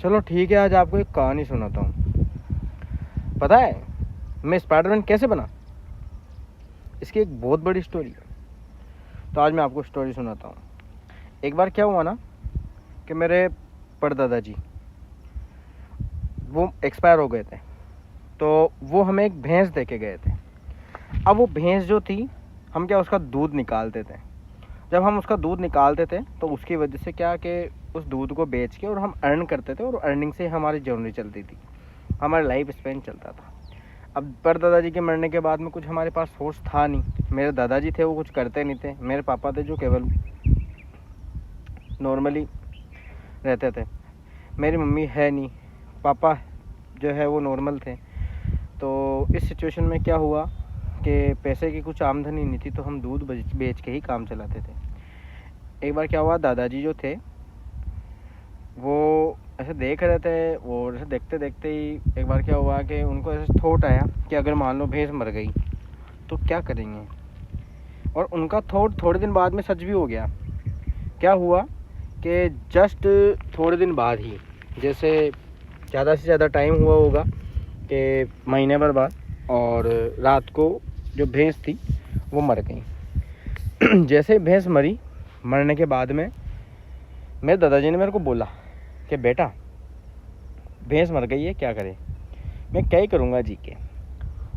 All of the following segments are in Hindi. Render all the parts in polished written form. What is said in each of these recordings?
चलो ठीक है, आज आपको एक कहानी सुनाता हूँ। पता है मैं स्पाइडरमैन कैसे बना? इसकी एक बहुत बड़ी स्टोरी है। तो आज मैं आपको स्टोरी सुनाता हूँ। एक बार क्या हुआ ना कि मेरे परदादा जी वो एक्सपायर हो गए थे। तो वो हमें एक भैंस दे के गए थे। अब वो भैंस जो थी, हम क्या उसका दूध निकालते थे। जब हम उसका दूध निकालते थे तो उसकी वजह से क्या कि उस दूध को बेच के और हम अर्न करते थे, और अर्निंग से हमारी जर्नी चलती थी, हमारा लाइफ स्पेन चलता था। अब परदादाजी के मरने के बाद में कुछ हमारे पास सोर्स था नहीं। मेरे दादाजी थे वो कुछ करते नहीं थे, मेरे पापा थे जो केवल नॉर्मली रहते थे। मेरी मम्मी है नहीं, पापा जो है वो नॉर्मल थे। तो इस सिचुएशन में क्या हुआ कि पैसे की कुछ आमदनी नहीं थी, तो हम दूध बेच के ही काम चलाते थे। एक बार क्या हुआ, दादाजी जो थे वो ऐसे देख रहे थे, और ऐसे देखते देखते ही एक बार क्या हुआ कि उनको ऐसे थॉट आया कि अगर मान लो भैंस मर गई तो क्या करेंगे। और उनका थॉट थोड़े दिन बाद में सच भी हो गया। क्या हुआ कि जस्ट थोड़े दिन बाद ही, जैसे ज़्यादा से ज़्यादा टाइम हुआ होगा कि महीने भर बाद, और रात को जो भैंस थी वो मर गई। जैसे भैंस मरी, मरने के बाद में मेरे दादाजी ने मेरे को बोला कि बेटा भैंस मर गई है, क्या करें। मैं क्या ही करूँगा जी के।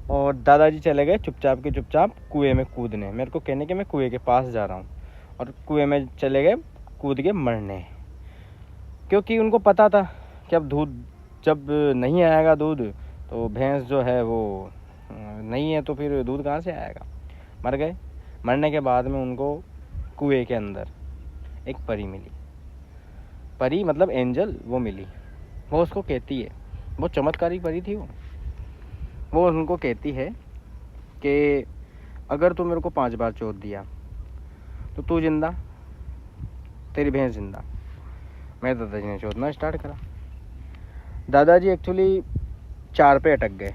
और दादाजी चले गए चुपचाप कुएं में कूदने, मेरे को कहने के मैं कुएं के पास जा रहा हूँ, और कुएं में चले गए कूद के मरने। क्योंकि उनको पता था कि अब दूध जब नहीं आएगा दूध, तो भैंस जो है वो नहीं है, तो फिर दूध कहाँ से आएगा। मर गए। मरने के बाद में उनको कुएं के अंदर एक परी मिली। परी मतलब एंजल, वो मिली। वो उसको कहती है, वो चमत्कारी परी थी वो उनको कहती है कि अगर तू मेरे को 5 बार चोट दिया तो तू जिंदा, तेरी भैंस जिंदा। मेरे दादाजी ने चोदना स्टार्ट करा। दादाजी एक्चुअली 4 पे अटक गए।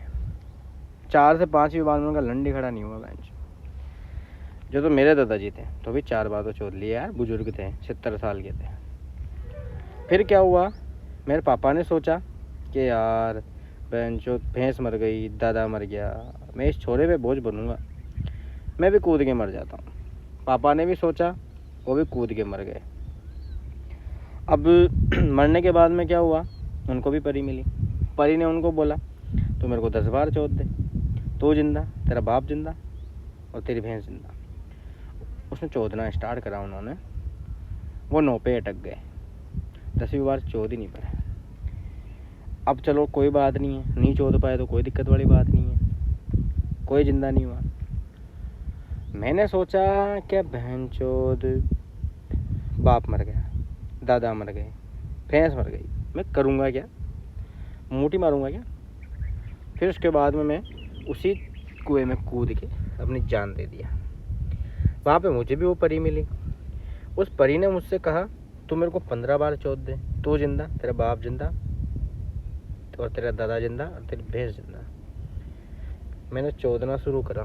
4 से 5वीं बार में उनका लंडी खड़ा नहीं हुआ बेंच। जो तो मेरे दादाजी थे तो भी 4 बार तो चोद लिए यार, बुजुर्ग थे, 70 साल के थे। फिर क्या हुआ, मेरे पापा ने सोचा कि यार बेंचो भैंस मर गई, दादा मर गया, मैं इस छोरे पे बोझ बनूंगा, मैं भी कूद के मर जाता हूँ। पापा ने भी सोचा, वो भी कूद के मर गए। अब मरने के बाद में क्या हुआ, उनको भी परी मिली। परी ने उनको बोला तो मेरे को 10 बार चोद दे, तू जिंदा, तेरा बाप जिंदा, और तेरी भैंस जिंदा। उसने चोदना स्टार्ट करा उन्होंने। वो 9 पे अटक गए, 10वीं बार चोद ही नहीं पाए। अब चलो कोई बात नहीं है, नहीं चोद पाए तो कोई दिक्कत वाली बात नहीं है, कोई जिंदा नहीं हुआ। मैंने सोचा कि बहन चोद, बाप मर गया, दादा मर गए, भैंस मर गई, मैं करूँगा क्या, मूठी मारूँगा क्या। फिर उसके बाद में मैं उसी कुएं में कूद के अपनी जान दे दिया। वहाँ पे मुझे भी वो परी मिली। उस परी ने मुझसे कहा तू मेरे को 15 बार चोद दे, तू जिंदा, तेरा बाप जिंदा, और तेरा दादा जिंदा, और तेरी भैंस जिंदा। मैंने चोदना शुरू करा।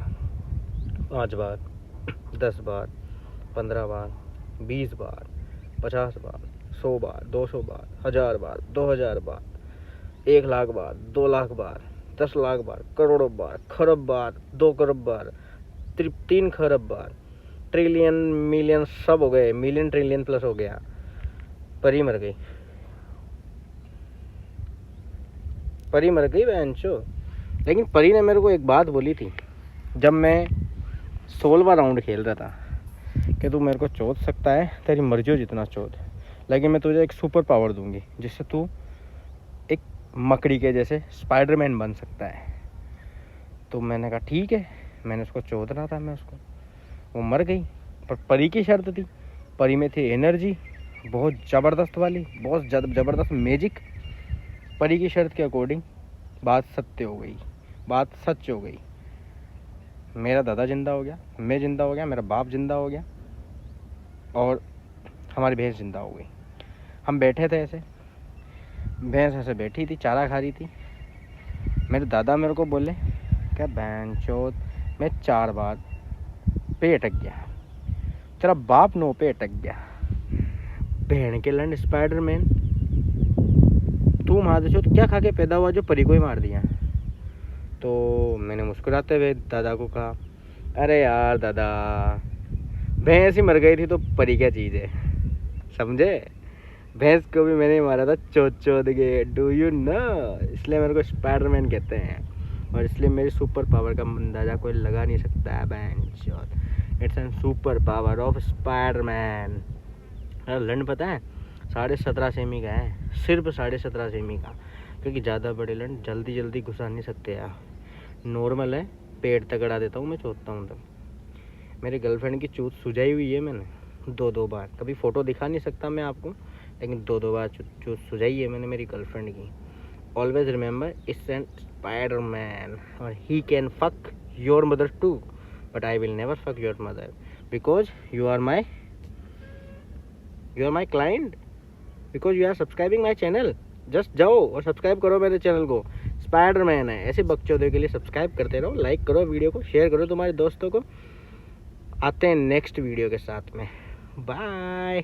5 बार, 10 बार, 15 बार, 20 बार, 50 बार, 100 बार, 200 बार, 1000 बार, 2000 बार, 1 लाख बार, 2 लाख बार, 10 लाख बार, करोड़ों बार, खरब बार, 2 खरब बार, 3 खरब बार, ट्रिलियन मिलियन सब हो गए, मिलियन ट्रिलियन प्लस हो गया। परी मर गई, परी मर गई बहनचो। लेकिन परी ने मेरे को एक बात बोली थी, जब मैं 16वां राउंड खेल रहा था, कि तू मेरे को चोद सकता है, तेरी मर्जी हो जितना चोद, लेकिन मैं तुझे एक सुपर पावर दूंगी जिससे तू एक मकड़ी के जैसे स्पाइडरमैन बन सकता है। तो मैंने कहा ठीक है। मैंने उसको चोद रहा था, मैं उसको, वो मर गई। पर परी की शर्त थी, परी में थी एनर्जी बहुत ज़बरदस्त वाली, बहुत ज़बरदस्त मैजिक। परी की शर्त के अकॉर्डिंग बात सत्य हो गई, बात सच हो गई। मेरा दादा जिंदा हो गया, मैं जिंदा हो गया, मेरा बाप जिंदा हो गया, और हमारी भैंस जिंदा हो गई। हम बैठे थे ऐसे, भैंस ऐसे बैठी थी, चारा खा रही थी। मेरे दादा मेरे को बोले क्या बहन चोद, मैं 4 बार पे अटक गया, तेरा बाप 9 पे अटक गया, बहन के लंड स्पाइडरमैन, महादशोत क्या खा के पैदा हुआ जो परी को ही मार दिया? तो मैंने मुस्कुराते हुए दादा को कहा, अरे यार दादा, भैंस ही मर गई थी तो परी क्या चीज़ है, समझे? भैंस को भी मैंने मारा था चोद चोद के, डू यू नो? इसलिए मेरे को स्पाइडरमैन कहते हैं और इसलिए मेरी सुपर पावर का अंदाज़ा कोई लगा नहीं सकता है। बैंचोद, it's an super power of Spiderman. लंड पता है 17.5 सेमी का है, सिर्फ 17.5 सेमी का, क्योंकि ज़्यादा बड़े लंड जल्दी जल्दी घुसा नहीं सकते यार। नॉर्मल है, पेट तगड़ा देता हूँ मैं, चोदता हूँ तो। मेरी गर्लफ्रेंड की चूत सुझाई हुई है मैंने 2-2 बार, कभी फ़ोटो दिखा नहीं सकता मैं आपको, लेकिन 2-2 बार चूत सुझाई है मैंने मेरी गर्लफ्रेंड की। Always remember, it's an Spiderman और he can fuck your mother too, but I will never fuck your mother because you are my client, because you are subscribing my channel. Just जाओ और सब्सक्राइब करो मेरे चैनल को। स्पाइडरमैन है, ऐसे बकचोदों के लिए सब्सक्राइब करते रहो, लाइक करो, वीडियो को शेयर करो तुम्हारे दोस्तों को। आते हैं नेक्स्ट वीडियो के साथ में, बाय।